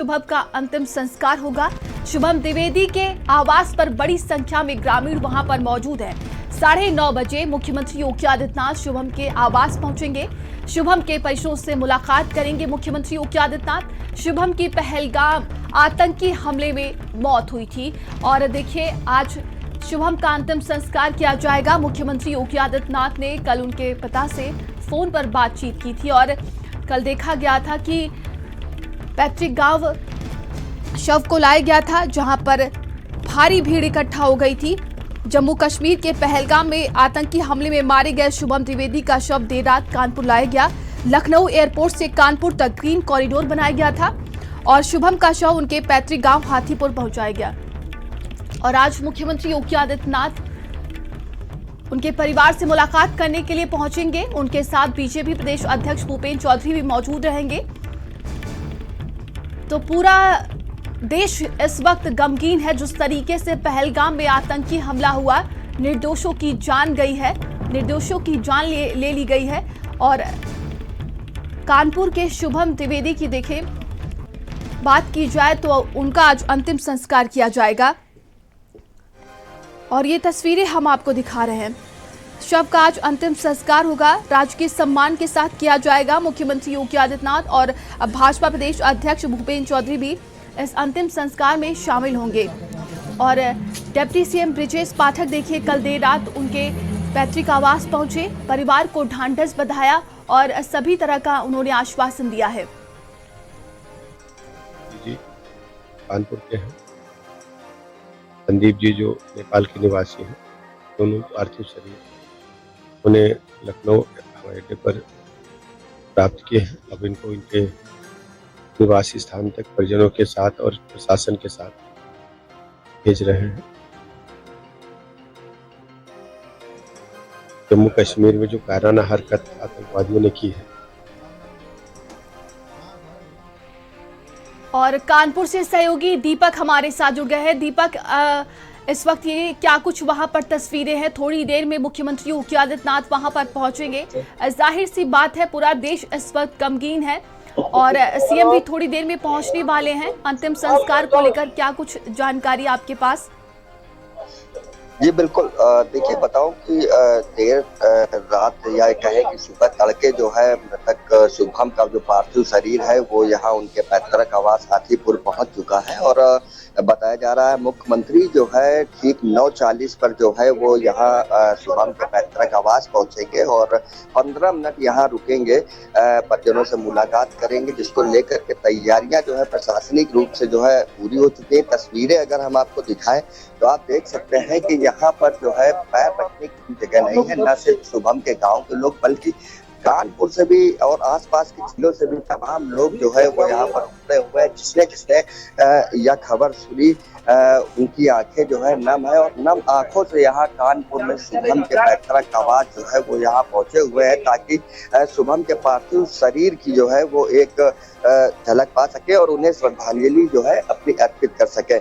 शुभम का अंतिम संस्कार होगा। शुभम द्विवेदी के आवास पर बड़ी संख्या में ग्रामीण वहां पर मौजूद हैं। 9:30 बजे मुख्यमंत्री योगी आदित्यनाथ शुभम के आवास पहुंचेंगे। शुभम के परिजनों से मुलाकात करेंगे मुख्यमंत्री योगी आदित्यनाथ। शुभम की पहलगाम आतंकी हमले में मौत हुई थी और देखिए आज शुभम का अंतिम संस्कार किया जाएगा। मुख्यमंत्री योगी आदित्यनाथ ने कल उनके पिता से फोन पर बातचीत की थी और कल देखा गया था कि पैतृक गांव शव को लाया गया था, जहां पर भारी भीड़ इकट्ठा हो गई थी। जम्मू कश्मीर के पहलगाम में आतंकी हमले में मारे गए शुभम द्विवेदी का शव देर रात कानपुर लाया गया। लखनऊ एयरपोर्ट से कानपुर तक ग्रीन कॉरिडोर बनाया गया था और शुभम का शव उनके पैतृक गांव हाथीपुर पहुंचाया गया। और आज मुख्यमंत्री योगी आदित्यनाथ उनके परिवार से मुलाकात करने के लिए पहुंचेंगे। उनके साथ बीजेपी प्रदेश अध्यक्ष भूपेंद्र चौधरी भी मौजूद रहेंगे। तो पूरा देश इस वक्त गमगीन है। जिस तरीके से पहलगाम में आतंकी हमला हुआ, निर्दोषों की जान गई है, निर्दोषों की जान ले ली गई है। और कानपुर के शुभम द्विवेदी की देखें बात की जाए तो उनका आज अंतिम संस्कार किया जाएगा और ये तस्वीरें हम आपको दिखा रहे हैं। शव का आज अंतिम संस्कार होगा, राजकीय सम्मान के साथ किया जाएगा। मुख्यमंत्री योगी आदित्यनाथ और भाजपा प्रदेश अध्यक्ष भूपेंद्र चौधरी भी इस अंतिम संस्कार में शामिल होंगे। और डिप्टी सीएम ब्रिजेश पाठक देखिए कल देर रात उनके पैतृक आवास पहुंचे, परिवार को ढांढस बंधाया और सभी तरह का उन्होंने आश्वासन दिया है। जी कानपुर के हैं संदीप जी जो नेपाल के निवासी हैं, दोनों पार्थिव शरीर उन्हें लखनऊ हवाई अड्डे पर प्राप्त किए हैं। अब इनको इनके निवासी स्थान तक परिजनों के साथ और प्रशासन के साथ भेज रहे हैं। जम्मू कश्मीर में जो कायराना हरकत आतंकवादियों ने की है। और कानपुर से सहयोगी दीपक हमारे साथ जुड़ गए हैं। दीपक, इस वक्त ये क्या कुछ वहां पर तस्वीरें हैं? थोड़ी देर में मुख्यमंत्री योगी आदित्यनाथ वहां पर पहुंचेंगे। जाहिर सी बात है पूरा देश इस वक्त गमगीन है और सीएम भी थोड़ी देर में पहुंचने वाले हैं। अंतिम संस्कार को लेकर क्या कुछ जानकारी आपके पास? जी बिल्कुल, देखिए बताऊं कि देर रात या कहें कि सुबह तड़के जो है मृतक शुभम का जो पार्थिव शरीर है वो यहाँ उनके पैतृक आवास हाथीपुर पहुंच चुका है। और बताया जा रहा है मुख्यमंत्री जो है ठीक 9:40 पर जो है वो यहाँ शुभम के पैतृक आवास पहुंचेंगे और 15 मिनट यहाँ रुकेंगे, परिजनों से मुलाकात करेंगे, जिसको लेकर के तैयारियां जो है प्रशासनिक रूप से जो है पूरी हो चुकी है। तस्वीरें अगर हम आपको दिखाएं तो आप देख सकते हैं कि यहाँ पर जो है पैर रखने की जगह नहीं है। न सिर्फ शुभम के गांव के लोग बल्कि कानपुर से भी और आसपास के जिलों से भी तमाम लोग जो है वो यहाँ पर उमड़े हुए हैं। जिसने यह खबर सुनी उनकी आंखें जो है नम है और नम आंखों से यहाँ कानपुर में शुभम के पैतृक आवास जो है वो यहाँ पहुंचे हुए हैं, ताकि शुभम के पार्थिव शरीर की जो है वो एक झलक पा सके और उन्हें श्रद्धांजलि जो है अपनी अर्पित कर सके।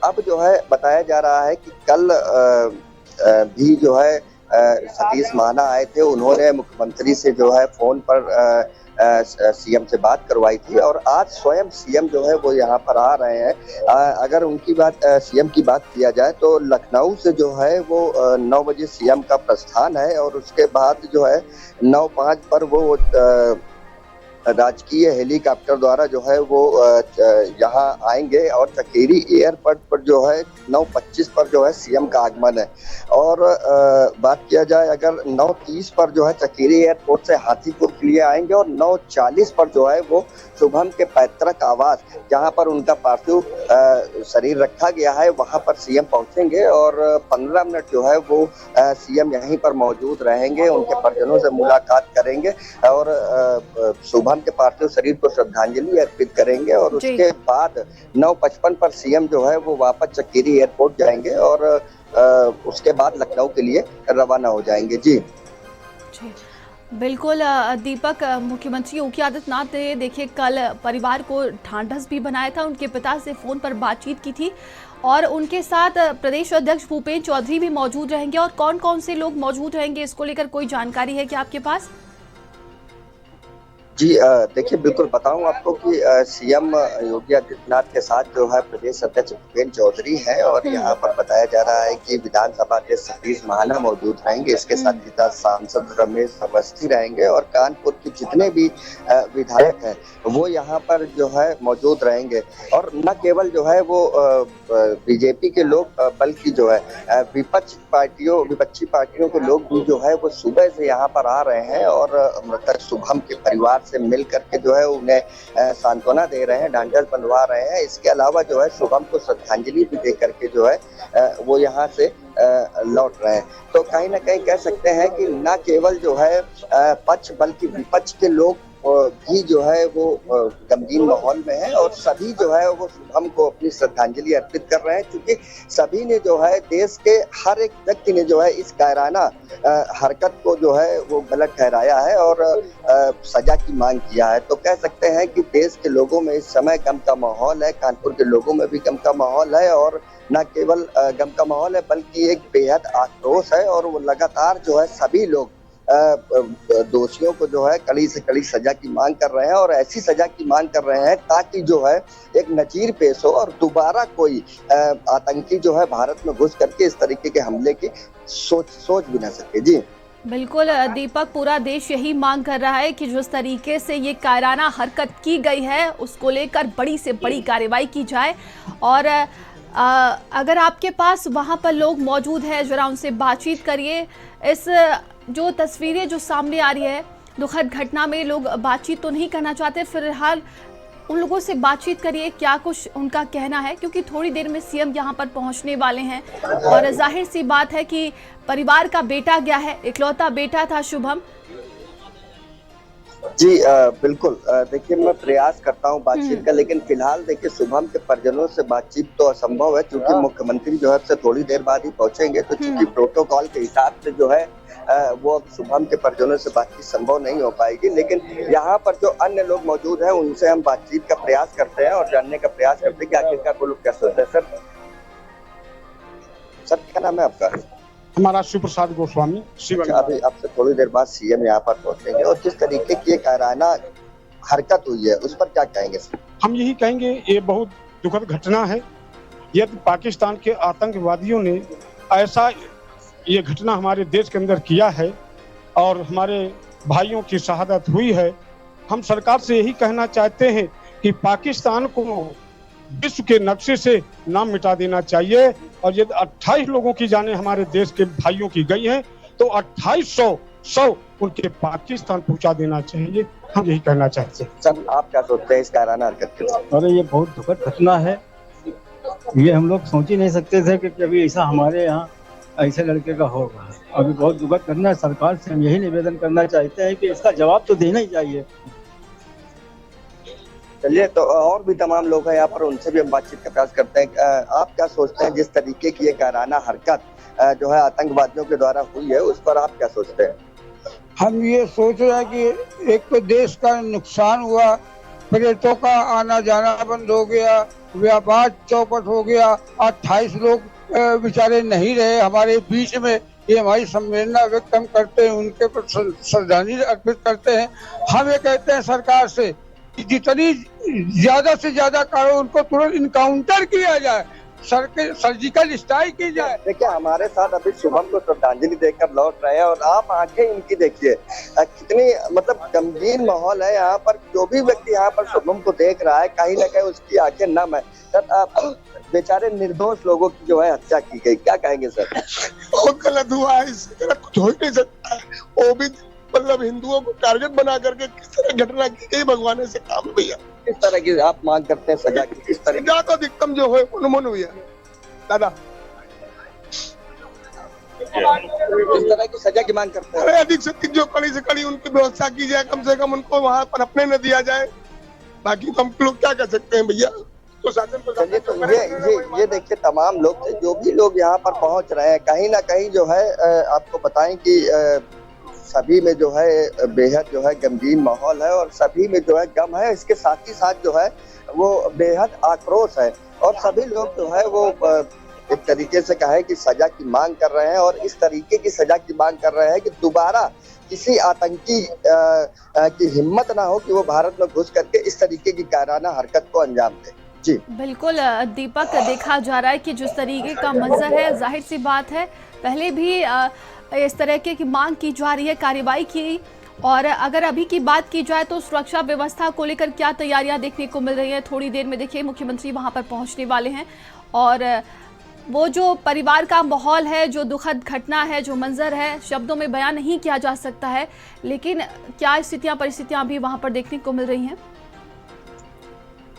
अब जो है बताया जा रहा है कि कल भी जो है सतीश महाना आए थे, उन्होंने मुख्यमंत्री से जो है फोन पर सीएम से बात करवाई थी और आज स्वयं सीएम जो है वो यहाँ पर आ रहे हैं। अगर उनकी बात सीएम की बात किया जाए तो लखनऊ से जो है वो 9 बजे सीएम का प्रस्थान है और उसके बाद जो है 9:05 पर वो राजकीय हेलीकॉप्टर द्वारा जो है वो यहाँ आएंगे और चकेरी एयरपोर्ट पर जो है 9:25 पर जो है सीएम का आगमन है। और बात किया जाए अगर 9:30 पर जो है चकेरी एयरपोर्ट से हाथीपुर के लिए आएंगे और 9:40 पर जो है वो शुभम के पैतृक आवास जहाँ पर उनका पार्थिव शरीर रखा गया है वहाँ पर सीएम पहुँचेंगे और 15 मिनट जो है वो सीएम यहीं पर मौजूद रहेंगे, उनके परिजनों से मुलाकात करेंगे और शुभम के पार्थिव शरीर को श्रद्धांजलि अर्पित करेंगे। और उसके बाद 9:55 पर सीएम जो है वो वापस चकेरी एयरपोर्ट जाएंगे और उसके बाद लखनऊ के लिए रवाना हो जाएंगे। जी बिल्कुल दीपक, मुख्यमंत्री योगी आदित्यनाथ ने देखिए कल परिवार को ढांढस भी बनाया था, उनके पिता से फोन पर बातचीत की थी और उनके साथ प्रदेश अध्यक्ष भूपेंद्र चौधरी भी मौजूद रहेंगे। और कौन कौन से लोग मौजूद रहेंगे इसको लेकर कोई जानकारी है क्या आपके पास? जी देखिए बिल्कुल बताऊं आपको कि सीएम योगी आदित्यनाथ के साथ जो है प्रदेश अध्यक्ष भूपेंद्र चौधरी है और यहाँ पर बताया जा रहा है कि विधानसभा अध्यक्ष सतीश महाना मौजूद रहेंगे। इसके साथ ही साथ सांसद रमेश अवस्थी रहेंगे और कानपुर के जितने भी विधायक हैं वो यहाँ पर जो है मौजूद रहेंगे। और न केवल जो है वो बीजेपी के लोग बल्कि जो है विपक्षी पार्टियों के लोग भी जो है वो सुबह से यहाँ पर आ रहे हैं और मृतक शुभम के परिवार से मिल करके जो है उन्हें सांत्वना दे रहे हैं, ढांढस बंधवा रहे हैं। इसके अलावा जो है शुभम को श्रद्धांजलि भी दे करके जो है वो यहाँ से लौट रहे हैं। तो कहीं ना कहीं कह सकते हैं कि न केवल जो है पक्ष बल्कि विपक्ष के लोग भी जो है वो गमगीन माहौल में है और सभी जो है वो शुभम को अपनी श्रद्धांजलि अर्पित कर रहे हैं, क्योंकि सभी ने जो है देश के हर एक व्यक्ति ने जो है इस कायराना हरकत को जो है वो गलत ठहराया है और सजा की मांग किया है। तो कह सकते हैं कि देश के लोगों में इस समय गम का माहौल है, कानपुर के लोगों में भी गम का माहौल है और न केवल गम का माहौल है बल्कि एक बेहद आक्रोश है और वो लगातार जो है सभी लोग दोषियों को जो है कड़ी से कड़ी सजा की मांग कर रहे हैं और ऐसी सजा की मांग कर रहे हैं ताकि जो है एक नजीर पेश हो और दोबारा कोई आतंकी जो है भारत में घुस करके इस तरीके के हमले की सोच भी ना सके। जी बिल्कुल दीपक, पूरा देश यही मांग कर रहा है कि जिस तरीके से ये कायराना हरकत की गई है उसको लेकर बड़ी से बड़ी कार्रवाई की जाए। और अगर आपके पास वहाँ पर लोग मौजूद हैं, जरा उनसे बातचीत करिए। इस जो तस्वीरें जो सामने आ रही है दुखद घटना में, लोग बातचीत तो नहीं करना चाहते, फिलहाल उन लोगों से बातचीत करिए, क्या कुछ उनका कहना है, क्योंकि थोड़ी देर में सीएम यहाँ पर पहुँचने वाले हैं और जाहिर सी बात है कि परिवार का बेटा गया है, इकलौता बेटा था शुभम। जी बिल्कुल देखिए मैं प्रयास करता हूं बातचीत का, लेकिन फिलहाल देखिए शुभम के परिजनों से बातचीत तो असंभव है क्योंकि मुख्यमंत्री जो है से थोड़ी देर बाद ही पहुंचेंगे। तो चूंकि प्रोटोकॉल के हिसाब से जो है वो शुभम के परिजनों से बातचीत संभव नहीं हो पाएगी, लेकिन यहाँ पर जो अन्य लोग मौजूद हैं उनसे हम बातचीत का प्रयास करते हैं और जानने का प्रयास करते हैं कि आखिरकार वो लोग क्या सोचते हैं। सर क्या नाम है आपका? हमारा शिव प्रसाद गोस्वामी। अभी आपसे थोड़ी देर बाद सीएम यहाँ पर पहुंचेंगे और किस तरीके की कायराना हरकत हुई है उस पर क्या कहेंगे? हम यही कहेंगे ये बहुत दुखद घटना है। यदि पाकिस्तान के आतंकवादियों ने ऐसा ये घटना हमारे देश के अंदर किया है और हमारे भाइयों की शहादत हुई है, हम सरकार से यही कहना चाहते हैं कि पाकिस्तान को विश्व के नक्शे से नाम मिटा देना चाहिए। और यदि 28 लोगों की जानें हमारे देश के भाइयों की गई हैं तो 2800 उनके पाकिस्तान पहुंचा देना चाहिए, हम यही कहना चाहते हैं। सर आप क्या सोचते हैं इस कायराना हरकत के? अरे ये बहुत दुखद घटना है, ये हम लोग सोच ही नहीं सकते थे कि कभी ऐसा हमारे यहाँ ऐसे लड़के का होगा। अभी बहुत दुखद घटना है। सरकार से हम यही निवेदन करना चाहते हैं कि इसका जवाब तो देना ही चाहिए। चलिए तो और भी तमाम लोग हैं यहाँ पर, उनसे भी हम बातचीत का प्रयास करते हैं। आप क्या सोचते हैं जिस तरीके की ये कायराना हरकत जो है आतंकवादियों के द्वारा हुई है उस पर आप क्या सोचते हैं? हम ये सोच रहे हैं कि एक तो देश का नुकसान हुआ, पर्यटकों का आना जाना बंद हो गया, व्यापार चौपट हो गया, 28 लोग बेचारे नहीं रहे हमारे बीच में। ये हमारी संवेदना व्यक्त हम करते हैं, उनके पर श्रद्धांजलि अर्पित करते हैं। हम ये कहते हैं सरकार से जितनी ज्यादा से ज्यादा करो उनको तुरंत इनकाउंटर किया जाए, सर्जिकल स्ट्राइक की जाए। देखिए हमारे साथ अभी शुभम को श्रद्धांजलि देकर लौट रहे हैं और आप आंखें इनकी देखिए कितनी मतलब गमगीन माहौल है यहाँ पर। जो भी व्यक्ति यहाँ पर शुभम को देख रहा है कहीं ना कहीं उसकी आंखें नम है। सर बेचारे निर्दोष लोगों की जो है हत्या की गई, क्या कहेंगे सर? बहुत गलत हुआ है, इससे कुछ हो ही नहीं सकता है। वो भी मतलब हिंदुओं को टारगेट बना करके किस तरह घटना की गई, भगवान से काम भैया। किस तरह की आप मांग करते हैं सजा की? किस तरह सजा तो अधिकतम जो है उन्मूलन हुई है दादा, किस तरह की सजा की मांग करते हैं? अरे अधिक से अधिक जो कड़ी से कड़ी उनकी व्यवस्था की जाए, कम से कम उनको वहाँ पर अपने न दिया जाए। बाकी तो हम लोग क्या कर सकते हैं भैया, तो शासन को। चलिए तो ये देखिए तमाम लोग थे जो भी लोग यहाँ पर पहुँच रहे हैं, कहीं ना कहीं जो है आपको बताएं कि सभी में जो है बेहद जो है गमगीन माहौल है और सभी में जो है गम है। इसके साथ ही साथ जो है वो बेहद आक्रोश है और सभी लोग जो है वो एक तरीके से कहें कि सजा की मांग कर रहे हैं, और इस तरीके की सजा की मांग कर रहे हैं कि दोबारा किसी आतंकी की हिम्मत ना हो कि वो भारत में घुस करके इस तरीके की कायराना हरकत को अंजाम दे। जी बिल्कुल दीपक, देखा जा रहा है कि जिस तरीके का मंजर है, जाहिर सी बात है पहले भी इस तरह की मांग की जा रही है कार्रवाई की। और अगर अभी की बात की जाए तो सुरक्षा व्यवस्था को लेकर क्या तैयारियां देखने को मिल रही है? थोड़ी देर में देखिए मुख्यमंत्री वहां पर पहुंचने वाले हैं, और वो जो परिवार का माहौल है, जो दुखद घटना है, जो मंजर है, शब्दों में बयान नहीं किया जा सकता है, लेकिन क्या स्थितियां परिस्थितियां भी वहां पर देखने को मिल रही हैं?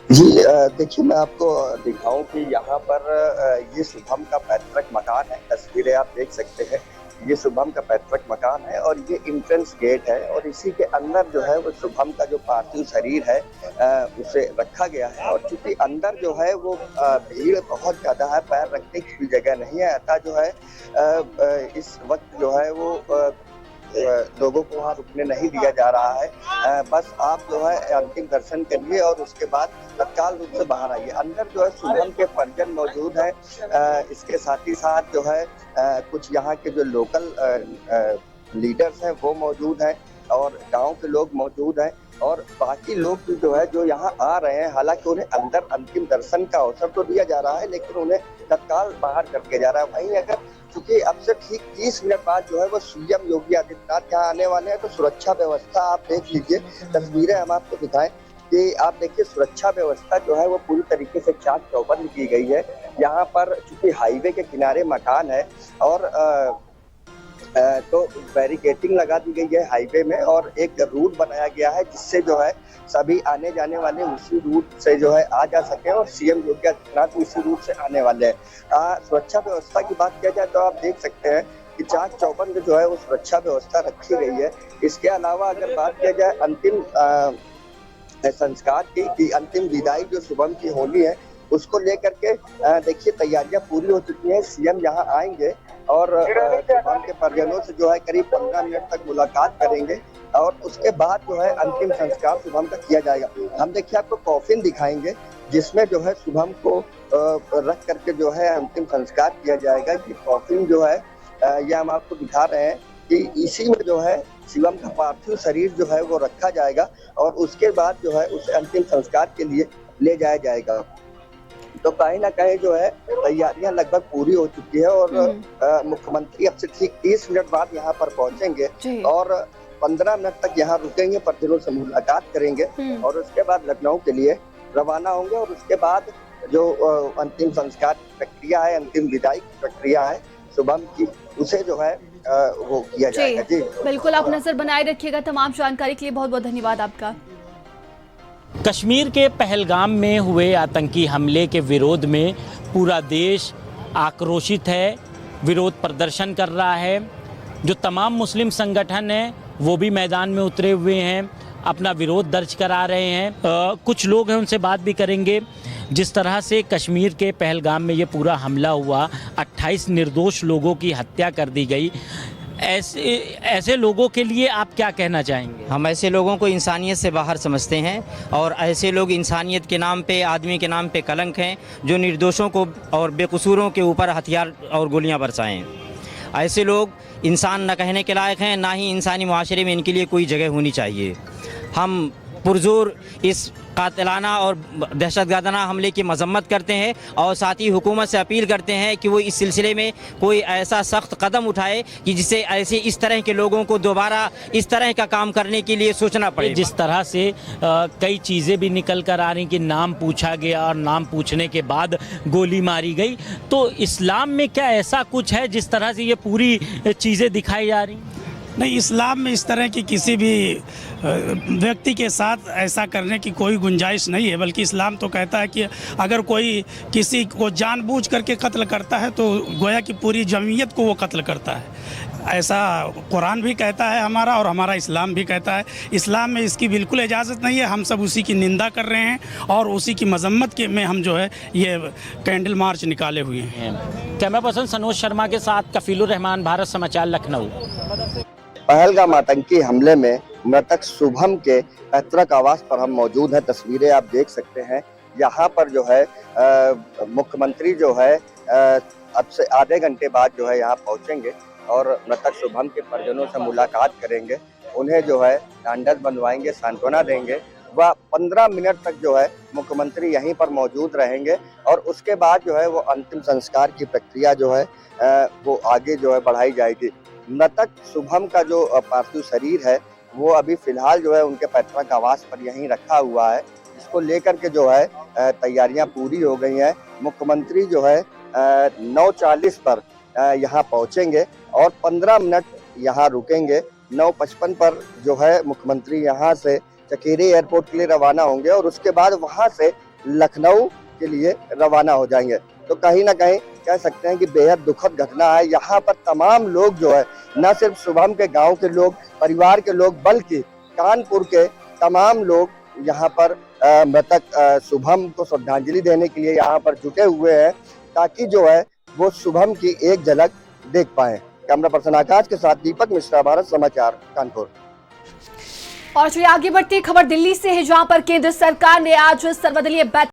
जी देखिए, मैं आपको दिखाऊं कि यहाँ पर ये शुभम का पैतृक मकान है। तस्वीरें आप देख सकते हैं, ये शुभम का पैतृक मकान है और ये एंट्रेंस गेट है, और इसी के अंदर जो है वो शुभम का जो पार्थिव शरीर है उसे रखा गया है। और चूंकि अंदर जो है वो भीड़ बहुत ज्यादा है, पैर रखने की भी जगह नहीं है, अतः जो है इस वक्त जो है वो लोगों को वहाँ रुकने नहीं दिया जा रहा है। बस आप जो है अंतिम दर्शन करिए और उसके बाद तत्काल रूप से बाहर आइए। अंदर जो है शुभम के परिजन मौजूद है, इसके साथ ही साथ जो है कुछ यहाँ के जो लोकल लीडर्स हैं वो मौजूद हैं, और गांव के लोग मौजूद हैं, और बाकी लोग भी जो है जो यहाँ आ रहे हैं। हालांकि उन्हें अंदर अंतिम दर्शन का अवसर तो दिया जा रहा है, लेकिन उन्हें तत्काल बाहर करके जा रहा है। वहीं अगर चूंकि अब से ठीक 30 मिनट बाद जो है वो सीएम योगी आदित्यनाथ यहाँ आने वाले हैं, तो सुरक्षा व्यवस्था आप देख लीजिए। तस्वीरें हम आपको दिखाएं कि आप देखिए, सुरक्षा व्यवस्था जो है वो पूरी तरीके से चाक चौबंद की गई है। यहाँ पर चूंकि हाईवे के किनारे मकान है, और तो बैरिकेटिंग लगा दी गई है हाईवे में, और एक रूट बनाया गया है जिससे जो है सभी आने जाने वाले उसी रूट से जो है आ जा सके, और सीएम योगी आदित्यनाथ उसी रूट से आने वाले हैं। सुरक्षा व्यवस्था की बात किया जाए तो आप देख सकते हैं कि चाक चौबंद जो है वो सुरक्षा व्यवस्था रखी गई है। इसके अलावा अगर बात किया जाए अंतिम संस्कार की अंतिम विदाई जो शुभम की होनी है, उसको लेकर के देखिए तैयारियां पूरी हो चुकी हैं। सीएम यहाँ आएंगे और शुभम के परिजनों से जो है करीब 15 मिनट तक मुलाकात करेंगे, और उसके बाद जो है अंतिम संस्कार शुभम का किया जाएगा। हम देखिए आपको कॉफिन दिखाएंगे जिसमें जो है शुभम को रख करके जो है अंतिम संस्कार किया जाएगा। कि कॉफिन जो है ये हम आपको दिखा रहे हैं कि इसी में जो है शिवम का पार्थिव शरीर जो है वो रखा जाएगा, और उसके बाद जो है उसे अंतिम संस्कार के लिए ले जाया जाएगा। तो कहीं ना कहीं जो है तैयारियां लगभग पूरी हो चुकी है, और मुख्यमंत्री अब से ठीक 30 मिनट बाद यहाँ पर पहुंचेंगे और 15 मिनट तक यहाँ रुकेंगे, परिजनों से मुलाकात करेंगे, और उसके बाद लखनऊ के लिए रवाना होंगे। और उसके बाद जो अंतिम संस्कार की प्रक्रिया है, अंतिम विदाई की प्रक्रिया है शुभम की, उसे जो है वो किया जाएगा। जी बिल्कुल, आप नजर बनाए रखिएगा। तमाम जानकारी के लिए बहुत बहुत धन्यवाद आपका। कश्मीर के पहलगाम में हुए आतंकी हमले के विरोध में पूरा देश आक्रोशित है, विरोध प्रदर्शन कर रहा है। जो तमाम मुस्लिम संगठन हैं वो भी मैदान में उतरे हुए हैं, अपना विरोध दर्ज करा रहे हैं। कुछ लोग हैं, उनसे बात भी करेंगे। जिस तरह से कश्मीर के पहलगाम में ये पूरा हमला हुआ, 28 निर्दोष लोगों की हत्या कर दी गई, ऐसे लोगों के लिए आप क्या कहना चाहेंगे? हम ऐसे लोगों को इंसानियत से बाहर समझते हैं, और ऐसे लोग इंसानियत के नाम पे, आदमी के नाम पे कलंक हैं, जो निर्दोषों को और बेकसूरों के ऊपर हथियार और गोलियां बरसाएं। ऐसे लोग इंसान न कहने के लायक हैं, ना ही इंसानी मुआशरे में इनके लिए कोई जगह होनी चाहिए। हम पुरजोर इस कातिलाना और दहशतगर्दाना हमले की मजम्मत करते हैं, और साथ ही हुकूमत से अपील करते हैं कि वो इस सिलसिले में कोई ऐसा सख्त कदम उठाए कि जिससे ऐसे इस तरह के लोगों को दोबारा इस तरह का काम करने के लिए सोचना पड़े। जिस तरह से कई चीज़ें भी निकल कर आ रही कि नाम पूछा गया और नाम पूछने के बाद गोली मारी गई, तो इस्लाम में क्या ऐसा कुछ है जिस तरह से ये पूरी चीज़ें दिखाई जा रही? नहीं, इस्लाम में इस तरह की किसी भी व्यक्ति के साथ ऐसा करने की कोई गुंजाइश नहीं है। बल्कि इस्लाम तो कहता है कि अगर कोई किसी को जानबूझ करके कत्ल करता है तो गोया कि पूरी जमीयत को वो कत्ल करता है। ऐसा कुरान भी कहता है हमारा, और हमारा इस्लाम भी कहता है। इस्लाम में इसकी बिल्कुल इजाज़त नहीं है। हम सब उसी की निंदा कर रहे हैं, और उसी की मजम्मत के में हम जो है ये कैंडल मार्च निकाले हुए हैं। कैमरा पर्सन सनोज शर्मा के साथ कफीलुर रहमान, भारत समाचार, लखनऊ। पहलगाम आतंकी हमले में मृतक शुभम के पैतृक आवास पर हम मौजूद हैं। तस्वीरें आप देख सकते हैं। यहाँ पर जो है मुख्यमंत्री जो है अब से आधे घंटे बाद जो है यहाँ पहुँचेंगे और मृतक शुभम के परिजनों से मुलाकात करेंगे, उन्हें जो है ढांढस बंधवाएंगे, सांत्वना देंगे। वह 15 मिनट तक जो है मुख्यमंत्री यहीं पर मौजूद रहेंगे और उसके बाद जो है वो अंतिम संस्कार की प्रक्रिया जो है वो आगे जो है बढ़ाई जाएगी। मृतक शुभम का जो पार्थिव शरीर है वो अभी फिलहाल जो है उनके पैतृक आवास पर यहीं रखा हुआ है। इसको लेकर के जो है तैयारियां पूरी हो गई हैं। मुख्यमंत्री जो है 9:40 पर यहाँ पहुंचेंगे और 15 मिनट यहाँ रुकेंगे। 9:55 पर जो है मुख्यमंत्री यहाँ से चकेरी एयरपोर्ट के लिए रवाना होंगे और उसके बाद वहाँ से लखनऊ के लिए रवाना हो जाएंगे। तो कहीं ना कहीं कह सकते हैं कि बेहद दुखद घटना है। यहाँ पर तमाम लोग जो है न सिर्फ शुभम के गांव के लोग, परिवार के लोग, बल्कि कानपुर के तमाम लोग यहाँ पर मृतक शुभम को श्रद्धांजलि देने के लिए यहाँ पर जुटे हुए हैं ताकि जो है वो शुभम की एक झलक देख पाए। कैमरा पर्सन आकाश के साथ दीपक मिश्रा, भारत समाचार, कानपुर। और चलिए आगे बढ़ती खबर दिल्ली से है, जहां पर केंद्र सरकार ने आज सर्वदलीय बैठक